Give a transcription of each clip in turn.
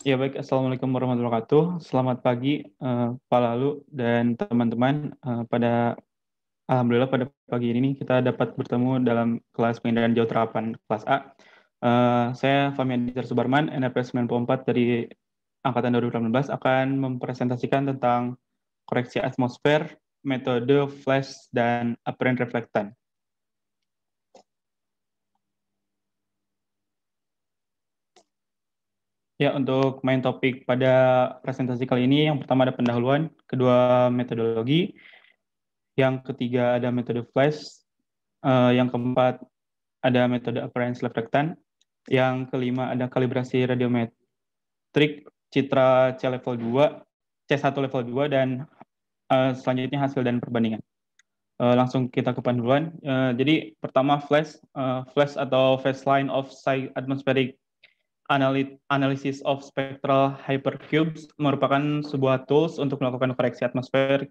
Ya baik, Assalamualaikum warahmatullahi wabarakatuh. Selamat pagi, Pak Lalu dan teman-teman. Alhamdulillah pada pagi ini kita dapat bertemu dalam kelas pengendalian jauh terapan kelas A. Saya Fahmi Aditya Subarman, NRP 94 dari Angkatan 2018 akan mempresentasikan tentang koreksi atmosfer, metode flash, dan apparent reflectan. Ya, untuk main topik pada presentasi kali ini, yang pertama ada pendahuluan, kedua metodologi, yang ketiga ada metode flash, yang keempat ada metode appearance reflectan, yang kelima ada kalibrasi radiometrik citra C level 2, C1 level 2, dan selanjutnya hasil dan perbandingan. Langsung kita ke pendahuluan. Jadi pertama flash atau phase line of atmospheric analysis of spectral hypercubes merupakan sebuah tools untuk melakukan koreksi atmosfer.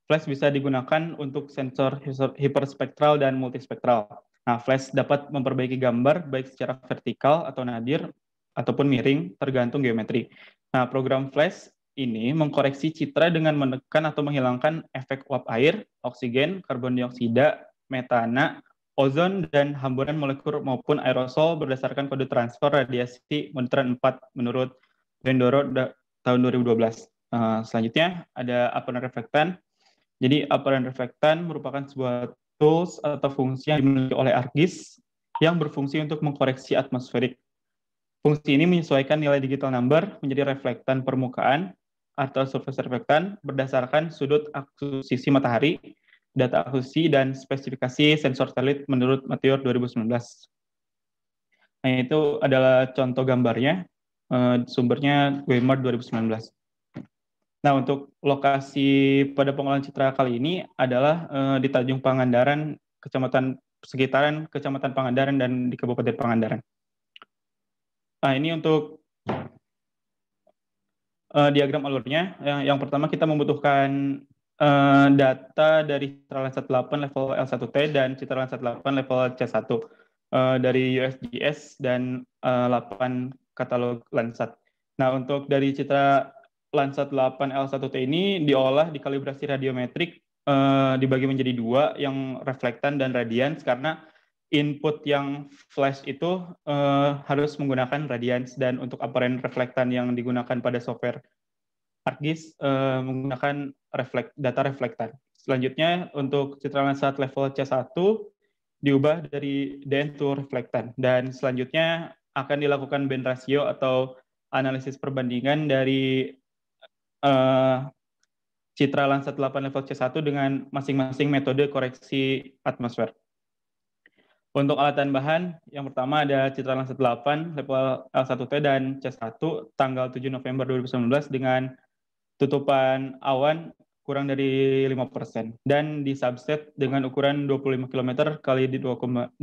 Flash bisa digunakan untuk sensor hiperspektral dan multispektral. Nah, flash dapat memperbaiki gambar baik secara vertikal atau nadir ataupun miring tergantung geometri. Nah, program flash ini mengkoreksi citra dengan menekan atau menghilangkan efek uap air, oksigen, karbon dioksida, metana, ozon, dan hamburan molekul maupun aerosol berdasarkan kode transfer radiasi monitoran 4 menurut Vendoro tahun 2012. Selanjutnya ada apparent reflectan. Jadi apparent reflectan merupakan sebuah tools atau fungsi yang dimiliki oleh ArcGIS yang berfungsi untuk mengkoreksi atmosferik. Fungsi ini menyesuaikan nilai digital number menjadi reflektan permukaan atau surface reflektan berdasarkan sudut akuisisi matahari, data akuisisi, dan spesifikasi sensor satelit menurut Meteor 2019. Nah, itu adalah contoh gambarnya, sumbernya WMAR 2019. Nah, untuk lokasi pada pengolahan citra kali ini adalah di Tanjung Pangandaran, sekitaran Kecamatan Pangandaran dan di Kabupaten Pangandaran. Nah, ini untuk diagram alurnya. Yang pertama kita membutuhkan data dari citra Landsat 8 level L1T dan citra Landsat 8 level C1 dari USGS dan 8 katalog Landsat. Nah, untuk dari citra Landsat 8 L1T ini diolah dikalibrasi radiometrik, dibagi menjadi dua, yang reflektan dan radians, karena input yang flash itu harus menggunakan radians, dan untuk apparent reflektan yang digunakan pada software ArcGIS menggunakan data reflektan. Selanjutnya untuk citra Landsat level C1 diubah dari DN to reflektan, dan selanjutnya akan dilakukan band ratio atau analisis perbandingan dari citra Landsat 8 level C1 dengan masing-masing metode koreksi atmosfer. Untuk alat dan bahan, yang pertama ada citra Landsat 8 level L1T dan C1 tanggal 7 November 2019 dengan tutupan awan kurang dari 5% dan di subset dengan ukuran 25 km kali di 25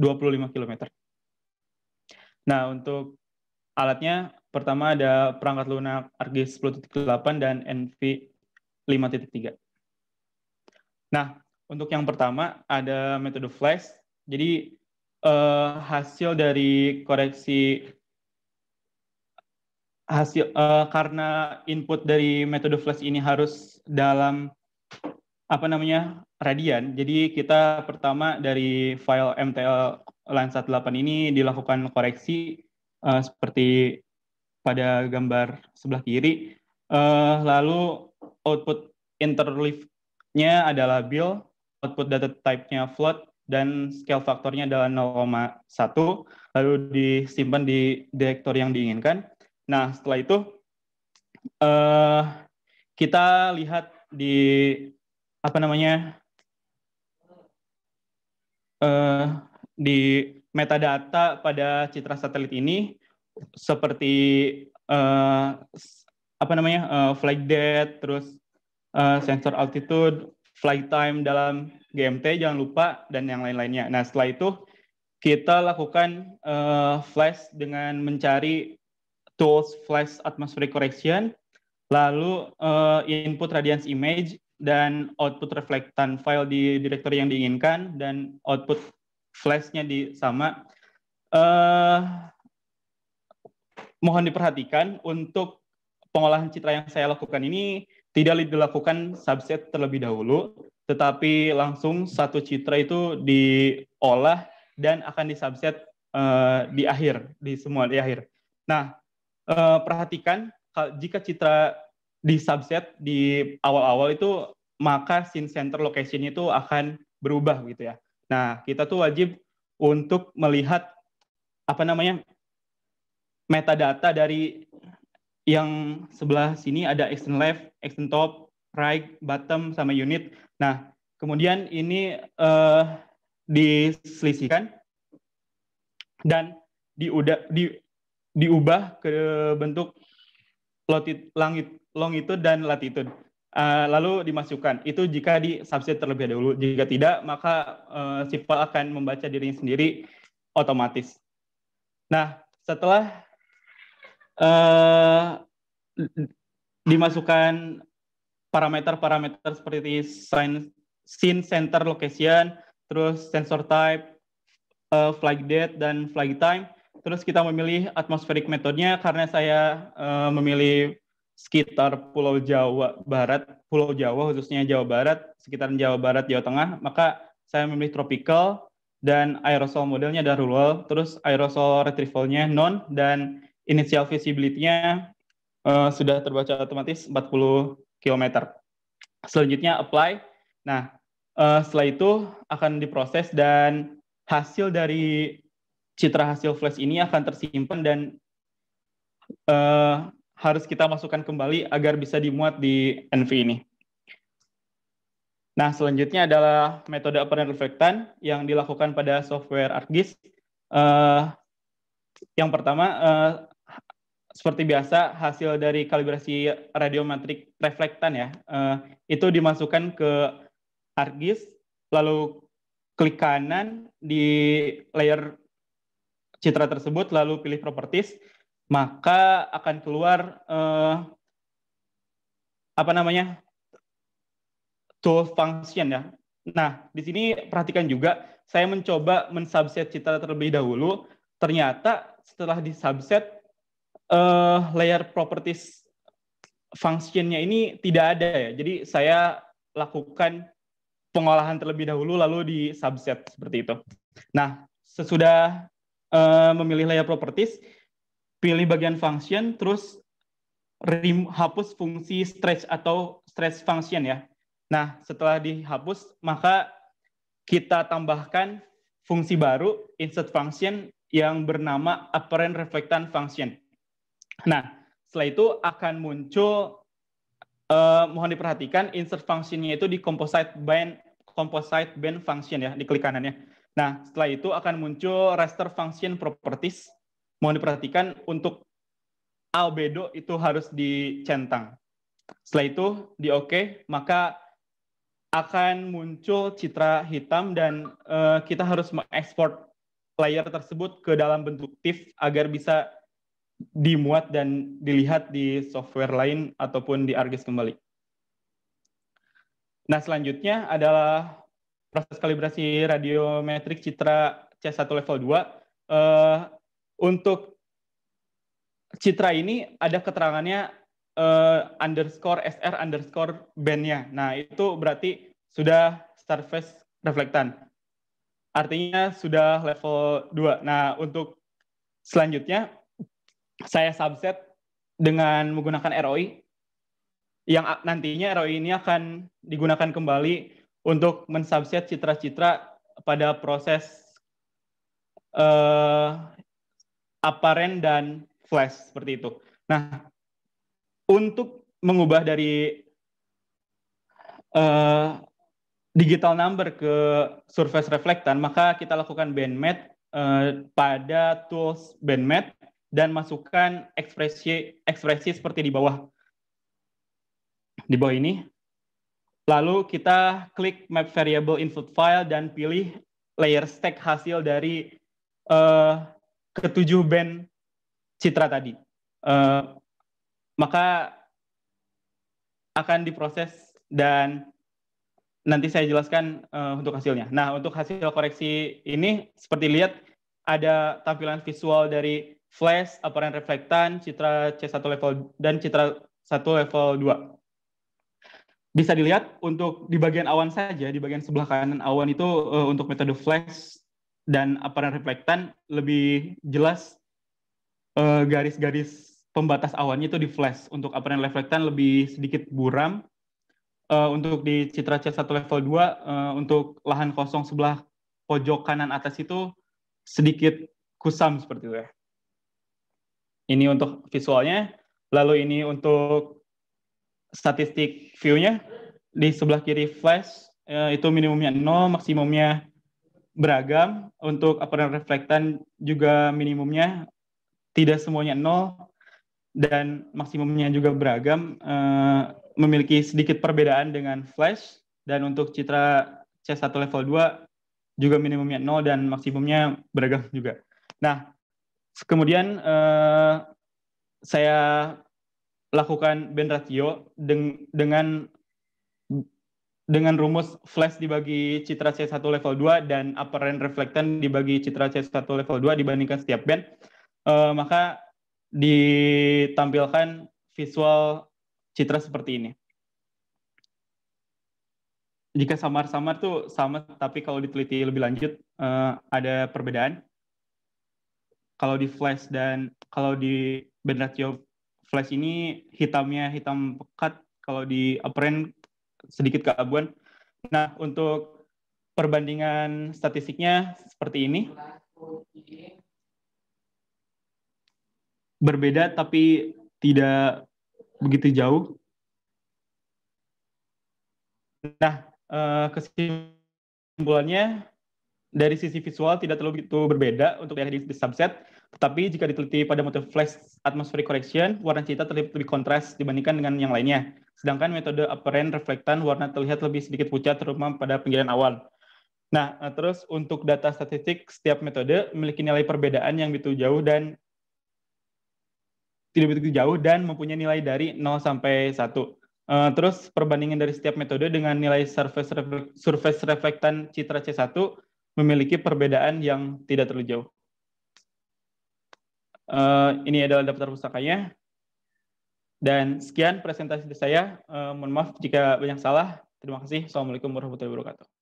km. Nah, untuk alatnya pertama ada perangkat lunak ArcGIS 10.8 dan NV 5.3. Nah, untuk yang pertama ada metode flash. Jadi hasil dari koreksi karena input dari metode flash ini harus dalam radian. Jadi kita pertama dari file MTL Landsat 8 ini dilakukan koreksi seperti pada gambar sebelah kiri. Lalu output interleave-nya adalah labil, output data type-nya float, dan scale faktornya adalah 0,1, lalu disimpan di direktur yang diinginkan. Nah, setelah itu kita lihat di di metadata pada citra satelit ini seperti flight depth, terus sensor altitude, flight time dalam GMT jangan lupa, dan yang lain-lainnya. Nah, setelah itu kita lakukan flash dengan mencari tools flash atmospheric correction, lalu input radiance image dan output reflectan file di direktori yang diinginkan, dan output flash-nya sama. mohon diperhatikan untuk pengolahan citra yang saya lakukan ini tidak dilakukan subset terlebih dahulu, tetapi langsung satu citra itu diolah dan akan disubset di akhir, di akhir. Nah, perhatikan jika citra di subset di awal-awal itu, maka scene center location itu akan berubah gitu ya. Nah, kita tuh wajib untuk melihat metadata dari yang sebelah sini, ada extend left, extend top, right, bottom, sama unit. Nah, kemudian ini diselisihkan dan diubah ke bentuk longitude dan latitude. Lalu dimasukkan. Itu jika di subset terlebih dahulu. Jika tidak, maka si file akan membaca dirinya sendiri otomatis. Nah, setelah dimasukkan parameter-parameter seperti scene center location, terus sensor type, flight date, dan flight time. Terus kita memilih atmospheric metodenya karena saya memilih sekitar Pulau Jawa Barat, Pulau Jawa khususnya Jawa Barat, sekitar Jawa Barat, Jawa Tengah, maka saya memilih tropical, dan aerosol modelnya ada rural, terus aerosol retrieval-nya non, dan initial visibility-nya sudah terbaca otomatis 40 km. Selanjutnya apply. Nah, setelah itu akan diproses dan hasil dari citra hasil flash ini akan tersimpan dan harus kita masukkan kembali agar bisa dimuat di NV ini. Nah, selanjutnya adalah metode apparent reflectan yang dilakukan pada software ArcGIS. Yang pertama, seperti biasa, hasil dari kalibrasi radiometrik reflektan ya, itu dimasukkan ke ArcGIS, lalu klik kanan di layer citra tersebut, lalu pilih properties, maka akan keluar tool function ya. Nah, di sini perhatikan juga, saya mencoba mensubset citra terlebih dahulu, ternyata setelah disubset, layer properties function-nya ini tidak ada ya. Jadi saya lakukan pengolahan terlebih dahulu lalu di subset seperti itu. Nah, sesudah memilih layer properties, pilih bagian function, terus hapus fungsi stretch atau stretch function ya. Nah, setelah dihapus, maka kita tambahkan fungsi baru, insert function, yang bernama apparent reflectant function. Nah, setelah itu akan muncul, mohon diperhatikan, insert function-nya itu di composite band function ya, diklik kanannya. Nah, setelah itu akan muncul raster function properties. Mohon diperhatikan, untuk albedo itu harus dicentang. Setelah itu di OK, maka akan muncul citra hitam dan kita harus mengekspor layer tersebut ke dalam bentuk TIFF agar bisa dimuat dan dilihat di software lain ataupun di ArcGIS kembali. Nah, selanjutnya adalah proses kalibrasi radiometrik citra C1 level 2. Untuk citra ini ada keterangannya underscore SR underscore band-nya. Nah, itu berarti sudah surface reflectan. Artinya sudah level 2. Nah, untuk selanjutnya, saya subset dengan menggunakan ROI, yang nantinya ROI ini akan digunakan kembali untuk mensubset citra-citra pada proses apparent dan flash, seperti itu. Nah, untuk mengubah dari digital number ke surface reflectan, maka kita lakukan bandmat pada tools bandmat dan masukkan ekspresi seperti di bawah ini. Lalu kita klik map variable input file dan pilih layer stack hasil dari ketujuh band citra tadi. Maka akan diproses dan nanti saya jelaskan untuk hasilnya. Nah, untuk hasil koreksi ini, seperti lihat ada tampilan visual dari flash, apparent reflektan, citra C1 level dan citra 1 level 2. Bisa dilihat untuk di bagian awan saja, di bagian sebelah kanan awan itu untuk metode flash dan apparent reflektan lebih jelas garis-garis pembatas awannya itu di flash. Untuk apparent reflektan lebih sedikit buram. Untuk di citra C1 level 2, untuk lahan kosong sebelah pojok kanan atas itu sedikit kusam seperti itu ya. Ini untuk visualnya. Lalu ini untuk statistik view-nya. Di sebelah kiri flash, itu minimumnya 0, maksimumnya beragam. Untuk apparent reflektan juga minimumnya tidak semuanya 0, dan maksimumnya juga beragam, memiliki sedikit perbedaan dengan flash. Dan untuk citra C1 level 2 juga minimumnya 0 dan maksimumnya beragam juga. Nah, kemudian saya lakukan band ratio dengan rumus flash dibagi citra C1 level 2 dan apparent reflektan dibagi citra C1 level 2 dibandingkan setiap band, maka ditampilkan visual citra seperti ini. Jika samar-samar tuh sama, tapi kalau diteliti lebih lanjut ada perbedaan. Kalau di flash dan kalau di band ratio flash ini hitamnya hitam pekat, kalau di apparent sedikit keabuan. Nah, untuk perbandingan statistiknya seperti ini. Berbeda tapi tidak begitu jauh. Nah, kesimpulannya dari sisi visual tidak terlalu begitu berbeda untuk daerah di subset, tetapi jika diteliti pada metode flash atmospheric correction, warna citra terlihat lebih kontras dibandingkan dengan yang lainnya. Sedangkan metode apparent reflektan warna terlihat lebih sedikit pucat, terutama pada pinggiran awal. Nah, terus untuk data statistik setiap metode memiliki nilai perbedaan yang begitu jauh dan tidak begitu jauh dan mempunyai nilai dari 0 sampai 1. Terus perbandingan dari setiap metode dengan nilai surface reflektan citra C1 memiliki perbedaan yang tidak terlalu jauh. Ini adalah daftar pustakanya. Dan sekian presentasi saya. Mohon maaf jika banyak salah. Terima kasih. Assalamualaikum warahmatullahi wabarakatuh.